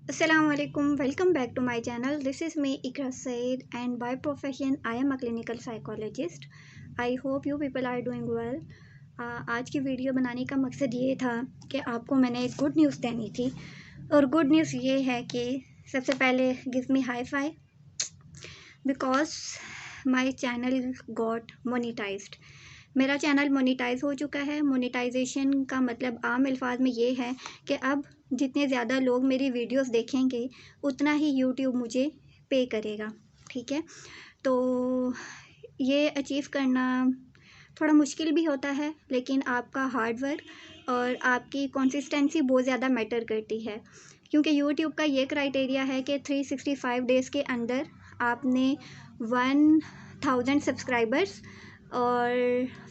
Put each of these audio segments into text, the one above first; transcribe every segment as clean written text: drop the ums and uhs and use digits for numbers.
Assalamualaikum. Welcome back to my channel. This is me Ikra Said and by profession I am a clinical psychologist. I hope you people are doing well. आज की video बनाने का मकसद ये था कि आपको मैंने एक गुड न्यूज़ देनी थी और गुड न्यूज़ ये है कि सबसे पहले give me hi fi because my channel got monetised. मेरा चैनल मोनेटाइज हो चुका है। मोनेटाइजेशन का मतलब आम अल्फाज में ये है कि अब जितने ज़्यादा लोग मेरी वीडियोस देखेंगे उतना ही यूट्यूब मुझे पे करेगा। ठीक है, तो ये अचीव करना थोड़ा मुश्किल भी होता है, लेकिन आपका हार्ड वर्क और आपकी कंसिस्टेंसी बहुत ज़्यादा मैटर करती है, क्योंकि यूट्यूब का ये क्राइटेरिया है कि 365 डेज़ के अंदर आपने 1000 सब्सक्राइबर्स और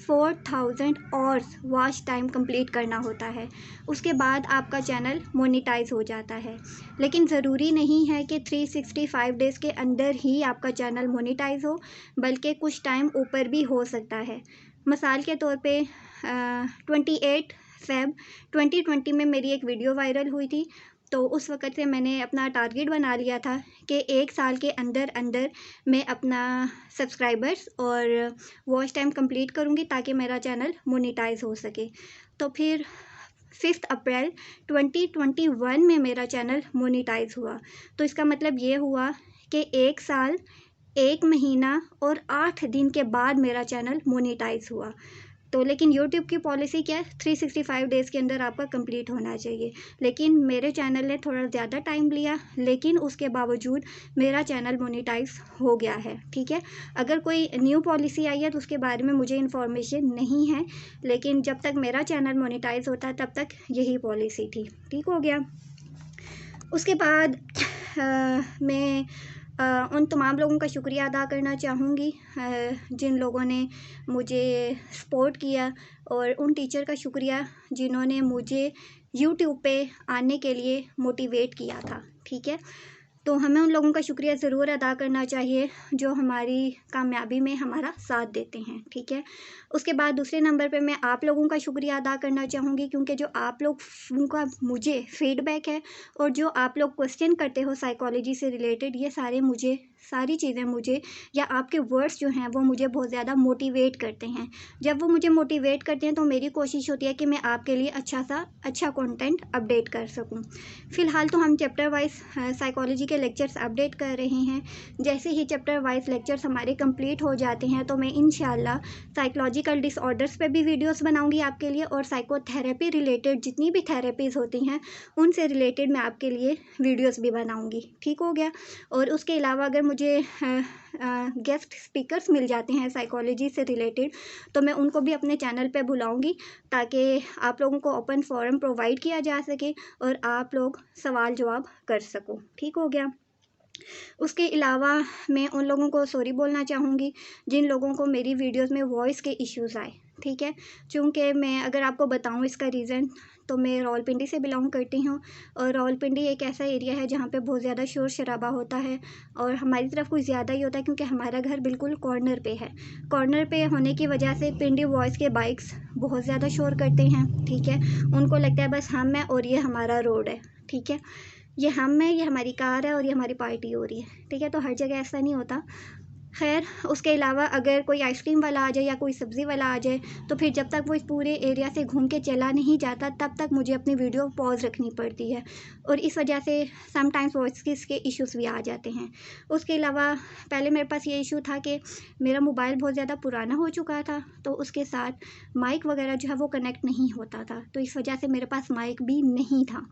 4000 आवर्स वॉच टाइम कंप्लीट करना होता है। उसके बाद आपका चैनल मोनेटाइज हो जाता है। लेकिन ज़रूरी नहीं है कि 365 डेज़ के अंदर ही आपका चैनल मोनेटाइज हो, बल्कि कुछ टाइम ऊपर भी हो सकता है। मिसाल के तौर पे 28 फ़रवरी 2020 में मेरी एक वीडियो वायरल हुई थी, तो उस वक़्त से मैंने अपना टारगेट बना लिया था कि 1 साल के अंदर अंदर मैं अपना सब्सक्राइबर्स और वॉच टाइम कंप्लीट करूँगी ताकि मेरा चैनल मोनेटाइज हो सके। तो फिर 5 अप्रैल 2021 में मेरा चैनल मोनेटाइज हुआ। तो इसका मतलब ये हुआ कि 1 साल 1 महीना और 8 दिन के बाद मेरा चैनल मोनेटाइज हुआ। तो लेकिन यूट्यूब की पॉलिसी क्या है, 365 डेज़ के अंदर आपका कंप्लीट होना चाहिए। लेकिन मेरे चैनल ने थोड़ा ज़्यादा टाइम लिया, लेकिन उसके बावजूद मेरा चैनल मोनेटाइज हो गया है। ठीक है, अगर कोई न्यू पॉलिसी आई है तो उसके बारे में मुझे इन्फॉर्मेशन नहीं है, लेकिन जब तक मेरा चैनल मोनेटाइज होता तब तक यही पॉलिसी थी। ठीक हो गया। उसके बाद मैं उन तमाम लोगों का शुक्रिया अदा करना चाहूँगी जिन लोगों ने मुझे सपोर्ट किया, और उन टीचर का शुक्रिया जिन्होंने मुझे यूट्यूब पे आने के लिए मोटिवेट किया था। ठीक है, तो हमें उन लोगों का शुक्रिया ज़रूर अदा करना चाहिए जो हमारी कामयाबी में हमारा साथ देते हैं। ठीक है, उसके बाद दूसरे नंबर पे मैं आप लोगों का शुक्रिया अदा करना चाहूँगी, क्योंकि जो आप लोगों का मुझे फीडबैक है और जो आप लोग क्वेश्चन करते हो साइकोलॉजी से रिलेटेड, ये सारी चीज़ें मुझे या आपके वर्ड्स जो हैं वो मुझे बहुत ज़्यादा मोटिवेट करते हैं। जब वो मुझे मोटिवेट करते हैं तो मेरी कोशिश होती है कि मैं आपके लिए अच्छा कंटेंट अपडेट कर सकूं। फ़िलहाल तो हम चैप्टर वाइज साइकोलॉजी के लेक्चर्स अपडेट कर रहे हैं। जैसे ही चैप्टर वाइज लेक्चर्स हमारे कंप्लीट हो जाते हैं तो मैं इंशाल्लाह साइकोलॉजिकल डिसऑर्डर्स पे भी वीडियोस बनाऊंगी आपके लिए, और साइकोथेरेपी रिलेटेड जितनी भी थेरेपीज़ होती हैं उनसे रिलेटेड मैं आपके लिए वीडियोस भी बनाऊंगी। ठीक हो गया। और उसके अलावा अगर मुझे गेस्ट स्पीकर्स मिल जाते हैं साइकोलॉजी से रिलेटेड तो मैं उनको भी अपने चैनल पे बुलाऊंगी, ताकि आप लोगों को ओपन फोरम प्रोवाइड किया जा सके और आप लोग सवाल जवाब कर सको। ठीक हो गया। उसके अलावा मैं उन लोगों को सॉरी बोलना चाहूँगी जिन लोगों को मेरी वीडियोस में वॉइस के इश्यूज़ आए। ठीक है, चूँकि मैं अगर आपको बताऊँ इसका रीज़न, तो मैं रावलपिंडी से बिलोंग करती हूँ, और रावलपिंडी एक ऐसा एरिया है जहाँ पे बहुत ज़्यादा शोर शराबा होता है, और हमारी तरफ कुछ ज़्यादा ही होता है क्योंकि हमारा घर बिल्कुल कॉर्नर पे है। कॉर्नर पे होने की वजह से पिंडी वॉइस के बाइक्स बहुत ज़्यादा शोर करते हैं। ठीक है, उनको लगता है बस हम हैं और ये हमारा रोड है। ठीक है, ये हम है, ये हमारी कार है और ये हमारी पार्टी हो रही है। ठीक है, तो हर जगह ऐसा नहीं होता। खैर, उसके अलावा अगर कोई आइसक्रीम वाला आ जाए या कोई सब्ज़ी वाला आ जाए तो फिर जब तक वो इस पूरे एरिया से घूम के चला नहीं जाता तब तक मुझे अपनी वीडियो पॉज रखनी पड़ती है, और इस वजह से समटाइम्स वॉइस के इश्यूज़ भी आ जाते हैं। उसके अलावा पहले मेरे पास ये इशू था कि मेरा मोबाइल बहुत ज़्यादा पुराना हो चुका था, तो उसके साथ माइक वगैरह जो है वो कनेक्ट नहीं होता था, तो इस वजह से मेरे पास माइक भी नहीं था।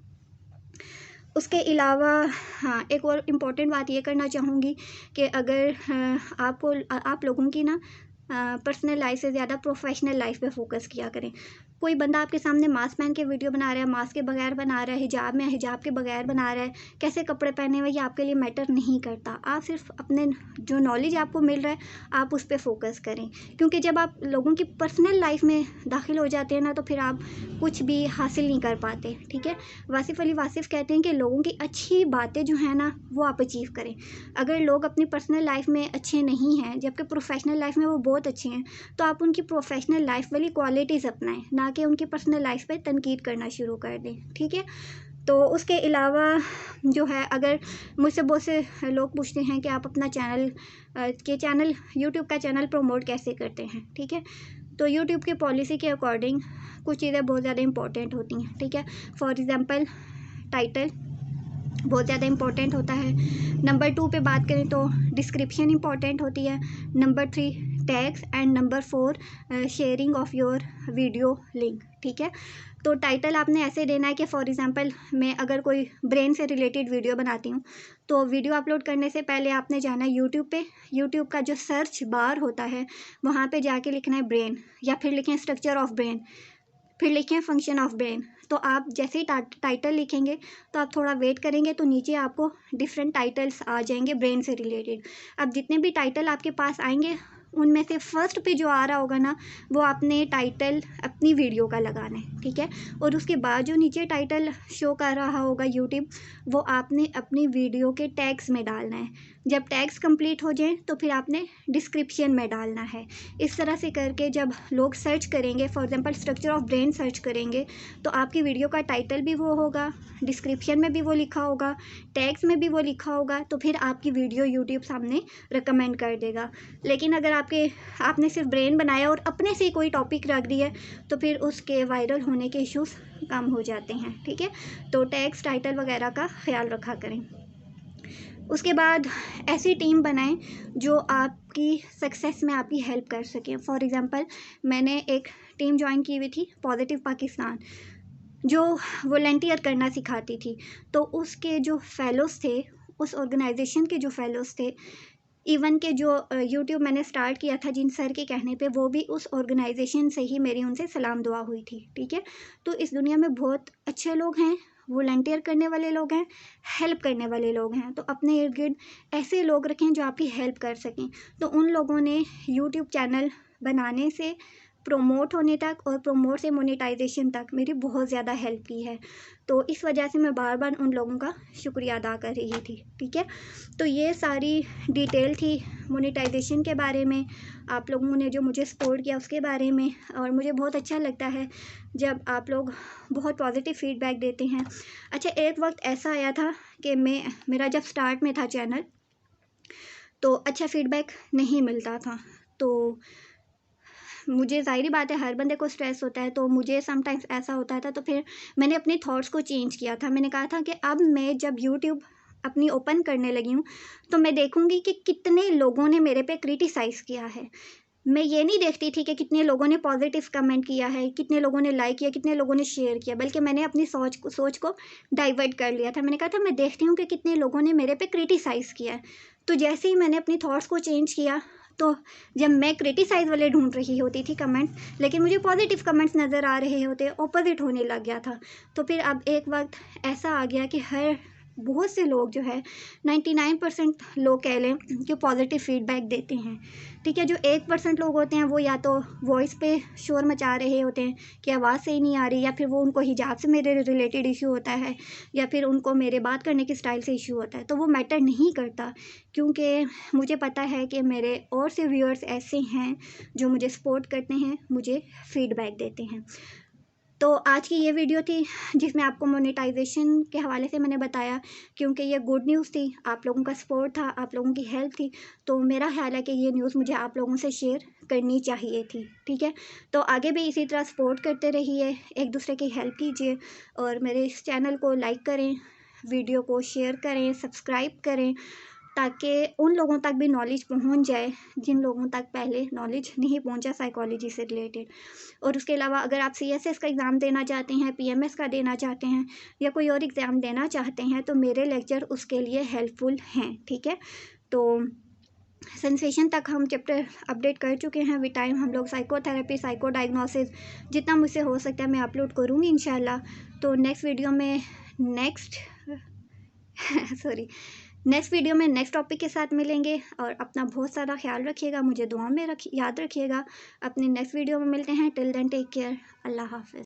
उसके अलावा हाँ, एक और इम्पॉर्टेंट बात ये करना चाहूँगी कि अगर आप लोगों की ना पर्सनल लाइफ से ज़्यादा प्रोफेशनल लाइफ पे फोकस किया करें। कोई बंदा आपके सामने मास्क पहन के वीडियो बना रहा है, मास्क के बगैर बना रहा है, हिजाब में हिजाब के बगैर बना रहा है, कैसे कपड़े पहने हुए ये आपके लिए मैटर नहीं करता। आप सिर्फ अपने जो नॉलेज आपको मिल रहा है आप उस पर फोकस करें, क्योंकि जब आप लोगों की पर्सनल लाइफ में दाखिल हो जाते हैं ना तो फिर आप कुछ भी हासिल नहीं कर पाते। ठीक है, वासिफ़ अली वासिफ़ कहते हैं कि लोगों की अच्छी बातें जो है ना वो आप अचीव करें। अगर लोग अपनी पर्सनल लाइफ में अच्छे नहीं हैं जबकि प्रोफेशनल लाइफ में वो बहुत अच्छे हैं, तो आप उनकी प्रोफेशनल लाइफ वाली क्वालिटीज़ अपनाएं, ना कि उनकी पर्सनल लाइफ पे तनकीद करना शुरू कर दें। ठीक है, तो उसके अलावा जो है, अगर मुझसे बहुत से लोग पूछते हैं कि आप अपना चैनल यूट्यूब का चैनल प्रमोट कैसे करते हैं, ठीक है। तो यूट्यूब की पॉलिसी के अकॉर्डिंग कुछ चीज़ें बहुत ज़्यादा इंपॉर्टेंट होती हैं, ठीक है। फॉर एग्ज़ाम्पल टाइटल बहुत ज़्यादा इंपॉर्टेंट होता है। नंबर 2 पे बात करें तो डिस्क्रिप्शन इंपॉर्टेंट होती है। Number 3 tags and number 4 sharing of your video link, ठीक है। तो टाइटल आपने ऐसे देना है कि फॉर एग्ज़ाम्पल मैं अगर कोई ब्रेन से रिलेटेड वीडियो बनाती हूँ, तो वीडियो अपलोड करने से पहले आपने जाना है यूट्यूब पे। यूट्यूब का जो सर्च बार होता है वहाँ पे जाके लिखना है ब्रेन, या फिर लिखें स्ट्रक्चर ऑफ ब्रेन, फिर लिखें फंक्शन ऑफ ब्रेन। तो आप जैसे ही टाइटल लिखेंगे तो आप थोड़ा वेट करेंगे तो नीचे आपको डिफरेंट टाइटल्स आ जाएंगे ब्रेन से रिलेटेड। अब जितने भी टाइटल आपके पास आएंगे उनमें से फर्स्ट पे जो आ रहा होगा ना, वो आपने टाइटल अपनी वीडियो का लगाना है, ठीक है। और उसके बाद जो नीचे टाइटल शो कर रहा होगा यूट्यूब, वो आपने अपनी वीडियो के टैग्स में डालना है। जब टैग्स कंप्लीट हो जाए तो फिर आपने डिस्क्रिप्शन में डालना है। इस तरह से करके जब लोग सर्च करेंगे, for example structure of brain search करेंगे, तो आपकी वीडियो का टाइटल भी वो होगा, डिस्क्रिप्शन में भी वो लिखा होगा, टैग्स में भी वो लिखा होगा, तो फिर आपकी वीडियो यूट्यूब सामने रिकमेंड कर देगा। लेकिन अगर आपने सिर्फ ब्रेन बनाया और अपने से कोई टॉपिक रख दिया तो फिर उसके वायरल होने के इश्यूज़ कम हो जाते हैं, ठीक है। तो टैग्स, टाइटल वगैरह का ख्याल रखा करें। उसके बाद ऐसी टीम बनाएं जो आपकी सक्सेस में आपकी हेल्प कर सकें। फॉर एग्ज़ाम्पल मैंने एक टीम ज्वाइन की हुई थी, पॉजिटिव पाकिस्तान, जो वॉलंटियर करना सिखाती थी। तो उसके जो फेलोज़ थे, उस ऑर्गेनाइजेशन के जो फेलोज़ थे, इवन के जो यूट्यूब मैंने स्टार्ट किया था जिन सर के कहने पे, वो भी उस ऑर्गेनाइजेशन से ही मेरी उनसे सलाम दुआ हुई थी, ठीक है। तो इस दुनिया में बहुत अच्छे लोग हैं, वॉलंटियर करने वाले लोग हैं, हेल्प करने वाले लोग हैं। तो अपने इर्द गिर्द ऐसे लोग रखें जो आपकी हेल्प कर सकें। तो उन लोगों ने यूट्यूब चैनल बनाने से प्रोमोट होने तक और प्रोमोट से मोनेटाइजेशन तक मेरी बहुत ज़्यादा हेल्प की है। तो इस वजह से मैं बार बार उन लोगों का शुक्रिया अदा कर रही थी, ठीक है। तो ये सारी डिटेल थी मोनेटाइजेशन के बारे में, आप लोगों ने जो मुझे सपोर्ट किया उसके बारे में। और मुझे बहुत अच्छा लगता है जब आप लोग बहुत पॉजिटिव फीडबैक देते हैं। अच्छा, एक वक्त ऐसा आया था कि मेरा जब स्टार्ट में था चैनल, तो अच्छा फीडबैक नहीं मिलता था। तो मुझे ज़ाहिर बात है हर बंदे को स्ट्रेस होता है, तो मुझे समटाइम्स ऐसा होता था। तो फिर मैंने अपने थॉट्स को चेंज किया था। मैंने कहा था कि अब मैं जब यूट्यूब अपनी ओपन करने लगी हूँ तो मैं देखूँगी कि कितने लोगों ने मेरे पे क्रिटिसाइज़ किया है। मैं ये नहीं देखती थी कि कितने लोगों ने पॉजिटिव कमेंट किया है, कितने लोगों ने लाइक किया, कितने लोगों ने शेयर किया, बल्कि मैंने अपनी सोच को डाइवर्ट कर लिया था। मैंने कहा था मैं देखती हूँ कि कितने लोगों ने मेरे पे क्रिटिसाइज़ किया है। तो जैसे ही मैंने अपनी थॉट्स को चेंज किया, तो जब मैं क्रिटिसाइज़ वाले ढूंढ रही होती थी कमेंट, लेकिन मुझे पॉजिटिव कमेंट्स नज़र आ रहे होते, ऑपोजिट होने लग गया था। तो फिर अब एक वक्त ऐसा आ गया कि बहुत से लोग जो है 99% लोग कह लें कि पॉजिटिव फीडबैक देते हैं, ठीक है। जो 1% लोग होते हैं वो या तो वॉइस पे शोर मचा रहे होते हैं कि आवाज़ सही नहीं आ रही, या फिर वो उनको हिजाब से मेरे रिलेटेड इशू होता है, या फिर उनको मेरे बात करने की स्टाइल से इशू होता है। तो वो मैटर नहीं करता, क्योंकि मुझे पता है कि मेरे और से व्यूअर्स ऐसे हैं जो मुझे सपोर्ट करते हैं, मुझे फीडबैक देते हैं। तो आज की ये वीडियो थी जिसमें आपको मोनेटाइजेशन के हवाले से मैंने बताया, क्योंकि ये गुड न्यूज़ थी, आप लोगों का सपोर्ट था, आप लोगों की हेल्प थी। तो मेरा ख्याल है कि ये न्यूज़ मुझे आप लोगों से शेयर करनी चाहिए थी, ठीक है। तो आगे भी इसी तरह सपोर्ट करते रहिए, एक दूसरे की हेल्प कीजिए, और मेरे इस चैनल को लाइक करें, वीडियो को शेयर करें, सब्सक्राइब करें, ताकि उन लोगों तक भी नॉलेज पहुंच जाए जिन लोगों तक पहले नॉलेज नहीं पहुंचा साइकोलॉजी से रिलेटेड। और उसके अलावा अगर आप CSS का एग्ज़ाम देना चाहते हैं, PMS का देना चाहते हैं, या कोई और एग्ज़ाम देना चाहते हैं, तो मेरे लेक्चर उसके लिए हेल्पफुल हैं, ठीक है। तो सेंसेशन तक हम चैप्टर अपडेट कर चुके हैं। विद टाइम हम लोग साइकोथेरेपी, साइको डायग्नोसिस, जितना मुझसे हो सकता है मैं अपलोड करूँगी इंशाल्लाह। तो नेक्स्ट वीडियो में नेक्स्ट वीडियो में नेक्स्ट टॉपिक के साथ मिलेंगे। और अपना बहुत सारा ख्याल रखिएगा, मुझे दुआ में याद रखिएगा। अपने नेक्स्ट वीडियो में मिलते हैं। टिल देन टेक केयर, अल्लाह हाफ़िज़।